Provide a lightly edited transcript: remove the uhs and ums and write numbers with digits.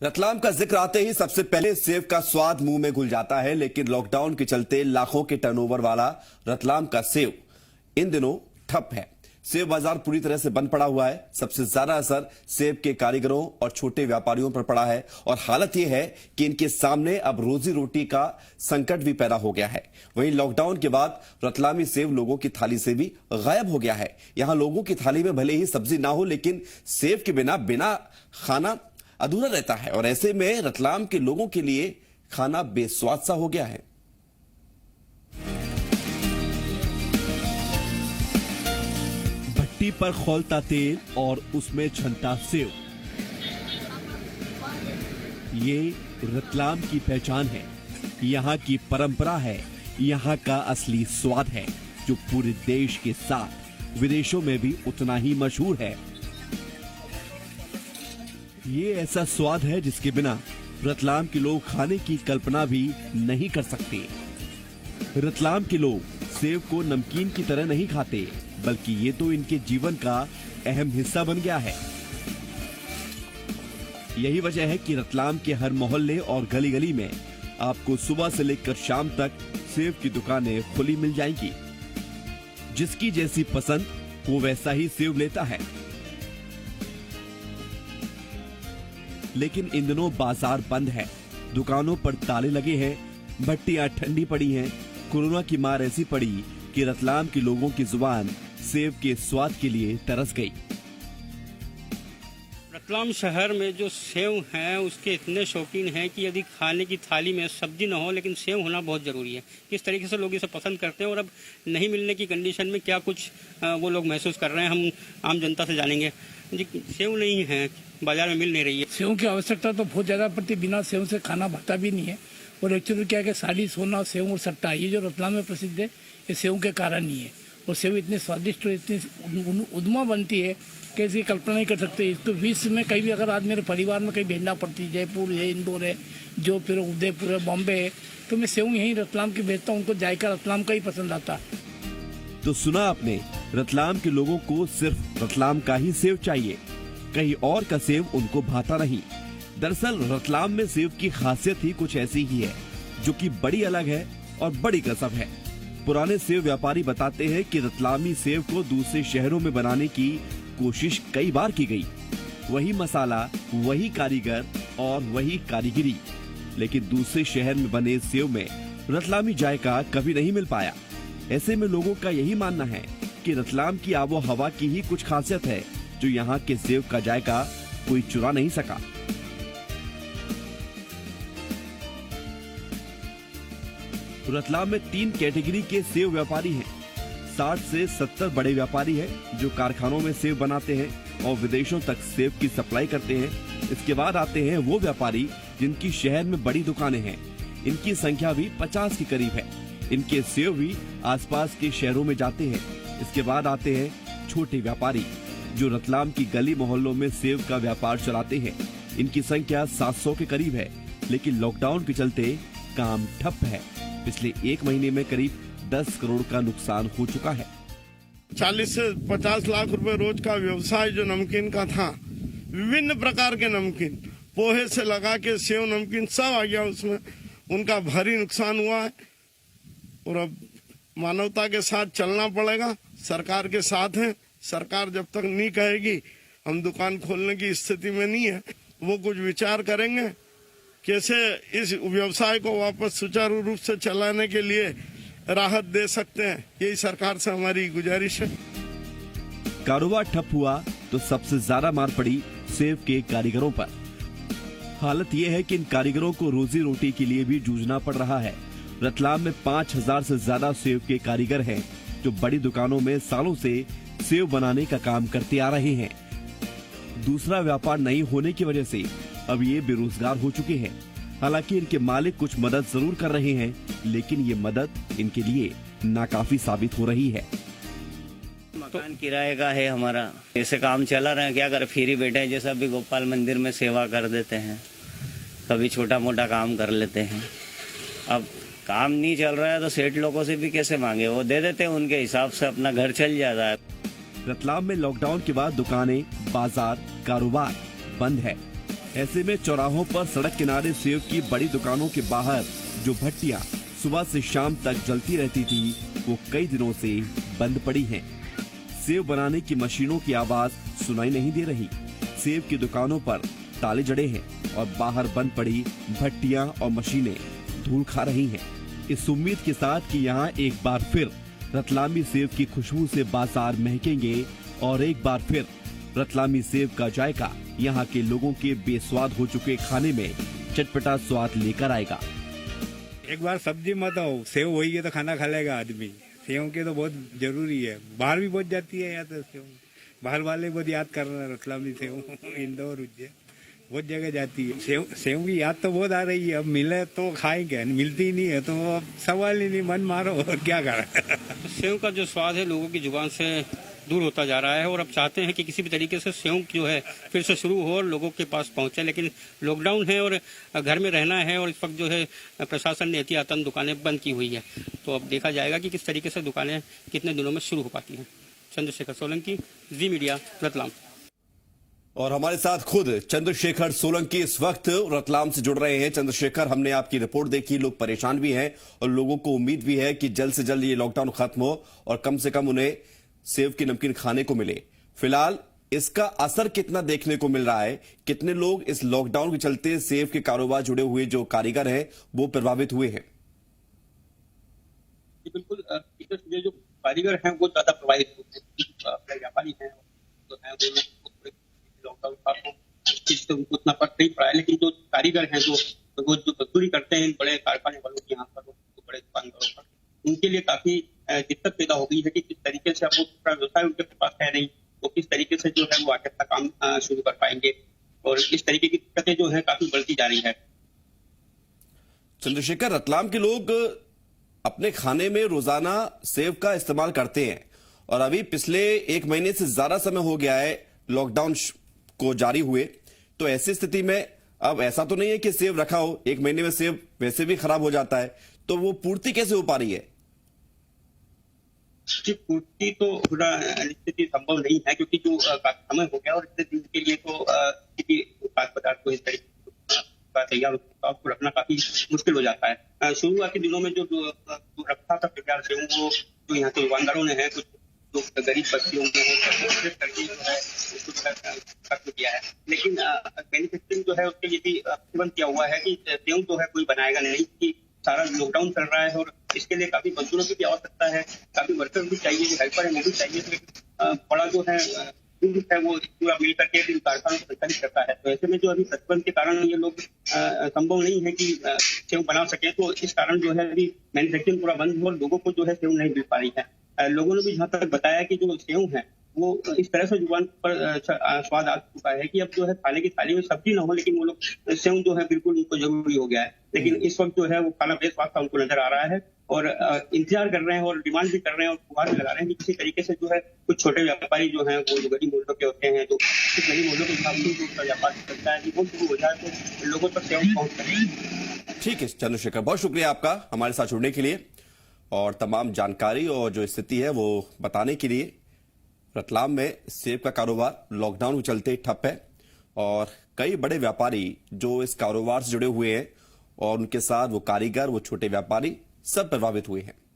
रतलाम का जिक्र आते ही सबसे पहले सेब का स्वाद मुंह में घुल जाता है, लेकिन लॉकडाउन के चलते लाखों के टर्नओवर वाला रतलाम का सेब इन दिनों ठप है। सेब बाजार पूरी तरह से बंद पड़ा हुआ है। सबसे ज्यादा असर सेब के कारीगरों और छोटे व्यापारियों पर पड़ा है और हालत यह है कि इनके सामने अब रोजी रोटी का संकट भी पैदा हो गया है। वहीं लॉकडाउन के बाद रतलामी सेब लोगों की थाली से भी गायब हो गया है। यहां लोगों की थाली में भले ही सब्जी ना हो, लेकिन सेब के बिना खाना अधूरा रहता है और ऐसे में रतलाम के लोगों के लिए खाना बेस्वाद सा हो गया है। भट्टी पर खौलता तेल और उसमें छनता सेव, ये रतलाम की पहचान है, यहाँ की परंपरा है, यहाँ का असली स्वाद है जो पूरे देश के साथ विदेशों में भी उतना ही मशहूर है। ये ऐसा स्वाद है जिसके बिना रतलाम के लोग खाने की कल्पना भी नहीं कर सकते। रतलाम के लोग सेब को नमकीन की तरह नहीं खाते, बल्कि ये तो इनके जीवन का अहम हिस्सा बन गया है। यही वजह है कि रतलाम के हर मोहल्ले और गली गली में आपको सुबह से लेकर शाम तक सेब की दुकानें खुली मिल जाएंगी। जिसकी जैसी पसंद वो वैसा ही सेब लेता है। लेकिन इन दिनों बाजार बंद है, दुकानों पर ताले लगे हैं, भट्टियां ठंडी पड़ी हैं। कोरोना की मार ऐसी पड़ी कि रतलाम के लोगों की जुबान सेब के स्वाद के लिए तरस गई। रतलाम शहर में जो सेव हैं उसके इतने शौकीन हैं कि यदि खाने की थाली में सब्जी न हो लेकिन सेव होना बहुत ज़रूरी है। किस तरीके से लोग इसे पसंद करते हैं और अब नहीं मिलने की कंडीशन में क्या कुछ वो लोग महसूस कर रहे हैं, हम आम जनता से जानेंगे। जी, सेव नहीं है, बाजार में मिल नहीं रही है। सेव की आवश्यकता तो बहुत ज़्यादा पड़ती, बिना सेव से खाना बनता भी नहीं है। और एक्चुअली क्या है कि साड़ी, सोना, सेव और सट्टा, ये जो रतलाम में प्रसिद्ध है, ये सेव के कारण ही है। और सेव इतनी स्वादिष्ट और इतनी उद्मा बनती है कि इसकी कल्पना नहीं कर सकते। तो विश्व में कहीं भी अगर आज मेरे परिवार में कहीं भेजना पड़ती है, जयपुर है, इंदौर है, जो फिर उदयपुर है, बॉम्बे है, तो मैं सेव यहीं रतलाम की भेजता हूँ। उनको जायका रतलाम का ही पसंद आता है। तो सुना आपने, रतलाम के लोगों को सिर्फ रतलाम का ही सेव चाहिए, कहीं और का सेव उनको भाता नहीं। दरअसल रतलाम में सेव की खासियत ही कुछ ऐसी ही है, जो कि बड़ी अलग है और बड़ी कसम है। पुराने सेव व्यापारी बताते हैं कि रतलामी सेव को दूसरे शहरों में बनाने की कोशिश कई बार की गई, वही मसाला, वही कारीगर और वही कारीगरी, लेकिन दूसरे शहर में बने सेव में रतलामी जायका कभी नहीं मिल पाया। ऐसे में लोगों का यही मानना है कि रतलाम की आबो हवा की ही कुछ खासियत है जो यहाँ के सेव का जायका कोई चुरा नहीं सका। रतलाम में 3 कैटेगरी के सेव व्यापारी हैं। 60 से 70 बड़े व्यापारी हैं जो कारखानों में सेव बनाते हैं और विदेशों तक सेव की सप्लाई करते हैं। इसके बाद आते हैं वो व्यापारी जिनकी शहर में बड़ी दुकानें हैं। इनकी संख्या भी 50 के करीब है। इनके सेव भी आसपास के शहरों में जाते हैं। इसके बाद आते हैं छोटे व्यापारी जो रतलाम की गली मोहल्लों में सेव का व्यापार चलाते हैं। इनकी संख्या 700 के करीब है, लेकिन लॉकडाउन के चलते काम ठप है। पिछले 1 महीने में करीब 10 करोड़ का नुकसान हो चुका है। 40 से 50 लाख रुपए रोज का व्यवसाय जो नमकीन का था, विभिन्न प्रकार के नमकीन, पोहे से लगा के सेव नमकीन सब आ गया उसमें। उनका भारी नुकसान हुआ है और अब मानवता के साथ चलना पड़ेगा। सरकार के साथ है। सरकार जब तक नहीं कहेगी हम दुकान खोलने की स्थिति में नहीं है, वो कुछ विचार करेंगे कैसे इस व्यवसाय को वापस सुचारू रूप से चलाने के लिए राहत दे सकते हैं। यही सरकार से हमारी गुजारिश है। कारोबार ठप हुआ तो सबसे ज्यादा मार पड़ी सेव के कारीगरों पर। हालत यह है कि इन कारीगरों को रोजी रोटी के लिए भी जूझना पड़ रहा है। रतलाम में 5000 से ज्यादा सेव के कारीगर हैं जो बड़ी दुकानों में सालों से सेव बनाने का काम करते आ रहे हैं। दूसरा व्यापार नहीं होने की वजह से अब ये बेरोजगार हो चुके हैं। हालांकि इनके मालिक कुछ मदद जरूर कर रहे हैं, लेकिन ये मदद इनके लिए नाकाफी साबित हो रही है। मकान किराए का है हमारा, ऐसे काम चला रहा है, क्या कर फ्री बैठे हैं। जैसा भी गोपाल मंदिर में सेवा कर देते हैं, कभी छोटा मोटा काम कर लेते हैं। अब काम नहीं चल रहा है तो सेठ लोगों से भी कैसे मांगे, वो दे देते हैं, उनके हिसाब से अपना घर चल जाता है। रतलाम में लॉकडाउन के बाद दुकानें, बाजार, कारोबार बंद है। ऐसे में चौराहों पर सड़क किनारे सेव की बड़ी दुकानों के बाहर जो भट्टियां सुबह से शाम तक जलती रहती थी, वो कई दिनों से बंद पड़ी हैं। सेव बनाने की मशीनों की आवाज सुनाई नहीं दे रही। सेव की दुकानों पर ताले जड़े हैं और बाहर बंद पड़ी भट्टियां और मशीनें धूल खा रही हैं। इस उम्मीद के साथ कि यहाँ एक बार फिर रतलामी सेव की खुशबू से बाजार महकेंगे और एक बार फिर रतलामी सेव का जायका यहाँ के लोगों के बेस्वाद हो चुके खाने में चटपटा स्वाद लेकर आएगा। एक बार सब्जी मत हो, सेव होगी तो खाना खा लेगा आदमी। सेव के तो बहुत जरूरी है, बाहर भी बहुत जाती है। यहाँ तो सेव बाहर वाले बहुत याद कर रहे हैं रतलामी सेव, इंदौर उज्जैन बहुत जगह जाती है। सेव की याद तो बहुत आ रही है। अब मिले तो खाएंगे, मिलती ही नहीं है तो अब सवाल ही नहीं, मन मारो और क्या करें। सेव का जो स्वाद है लोगों की जुबान से दूर होता जा रहा है और अब चाहते हैं कि किसी भी तरीके से सेव जो है फिर से शुरू हो और लोगों के पास पहुंचे, लेकिन लॉकडाउन है और घर में रहना है और इस वक्त जो है प्रशासन ने एहतियातन दुकानें बंद की हुई है। तो अब देखा जाएगा कि किस तरीके से दुकानें कितने दिनों में शुरू हो पाती हैं। चंद्रशेखर सोलंकी, जी मीडिया, रतलाम। और हमारे साथ खुद चंद्रशेखर सोलंकी इस वक्त रतलाम से जुड़ रहे हैं। चंद्रशेखर, हमने आपकी रिपोर्ट देखी, लोग परेशान भी हैं और लोगों को उम्मीद भी है कि जल्द से जल्द ये लॉकडाउन खत्म हो और कम से कम उन्हें सेव की नमकीन खाने को मिले। फिलहाल इसका असर कितना देखने को मिल रहा है? कितने लोग इस लॉकडाउन के चलते सेव के कारोबार जुड़े हुए जो कारीगर हैं वो प्रभावित हुए हैं? बिल्कुल, जो कारीगर हैं वो ज्यादा प्रभावित हुए हैं। व्यापारी हैं जो है लॉकडाउन का तो उनको उतना फर्क नहीं पड़ा है, लेकिन जो कारीगर हैं जो मजदूरी करते हैं बड़े कारखाने वालों के यहाँ पर, बड़े दुकानदारों पर, उनके लिए काफी दिक्कत पैदा हो गई है कि किस तरीके से अब वो व्यवसाय उनके पास है नहीं, तो किस तरीके से जो है वो आगे अपना काम शुरू कर पाएंगे और इस तरीके की दिक्कतें जो है काफी बढ़ती जा रही है। चंद्रशेखर, रतलाम के लोग अपने खाने में रोजाना सेव का इस्तेमाल करते हैं और अभी पिछले 1 महीने से ज्यादा समय हो गया है लॉकडाउन को जारी हुए, तो ऐसी स्थिति में अब ऐसा तो नहीं है कि सेव रखा हो, 1 महीने में सेव वैसे भी खराब हो जाता है, तो वो पूर्ति कैसे हो पा रही है? पूर्ति तो होना निश्चित ही संभव नहीं है, क्योंकि जो समय हो गया और इतने दिन के लिए तो किसी खाद्य पदार्थ को इस तरीके का तैयार को रखना काफी मुश्किल हो जाता है। शुरुआती दिनों में जो रखा था तैयार सेव, वो जो यहाँ के दुकानदारों ने है, कुछ जो गरीब बच्चियों में करके जो है उसको खत्म किया है, लेकिन मैन्युफैक्चरिंग जो है उसके लिए भी प्रतिबंध किया हुआ है कि सेव जो है कोई बनाएगा नहीं, कि सारा लॉकडाउन चल रहा है और इसके लिए काफी मजदूरों की भी आवश्यकता है, काफी वर्कर भी चाहिए, जो हेल्पर है वो भी चाहिए। तो बड़ा जो है ग्रुप है वो पूरा मिल करके कारखानों को संचालित करता है। तो ऐसे में जो अभी प्रतिबंध के कारण ये लोग संभव नहीं है कि सेव बना सके, तो इस कारण जो है अभी मैन्युफैक्चरिंग पूरा बंद हो और लोगों को जो है सेव नहीं मिल पा रही है। लोगों ने भी जहाँ तक बताया कि जो सेव है वो इस तरह से जुबान पर स्वाद आ चुका है कि अब जो है खाने की थाली में सब्जी ना हो, लेकिन वो लोग सेव जो है बिल्कुल उनको जरूरी हो गया है। लेकिन इस वक्त जो है वो खाना बेस्वाद का उनको नजर आ रहा है और इंतजार कर रहे हैं और डिमांड भी कर रहे हैं और गुहार भी लगा रहे हैं कि किसी तरीके से जो है कुछ छोटे व्यापारी जो है वो गरीब मूल्यों के होते हैं, तो गरीब मूल्यों के हिसाब से उनका व्यापार करता है कि वो शुरू हो जाए तो लोगों तक सेव पहुंच सके। ठीक है चंद्रशेखर, बहुत शुक्रिया आपका हमारे साथ जुड़ने के लिए और तमाम जानकारी और जो स्थिति है वो बताने के लिए। रतलाम में सेब का कारोबार लॉकडाउन के चलते ठप है और कई बड़े व्यापारी जो इस कारोबार से जुड़े हुए हैं और उनके साथ वो कारीगर, वो छोटे व्यापारी सब प्रभावित हुए हैं।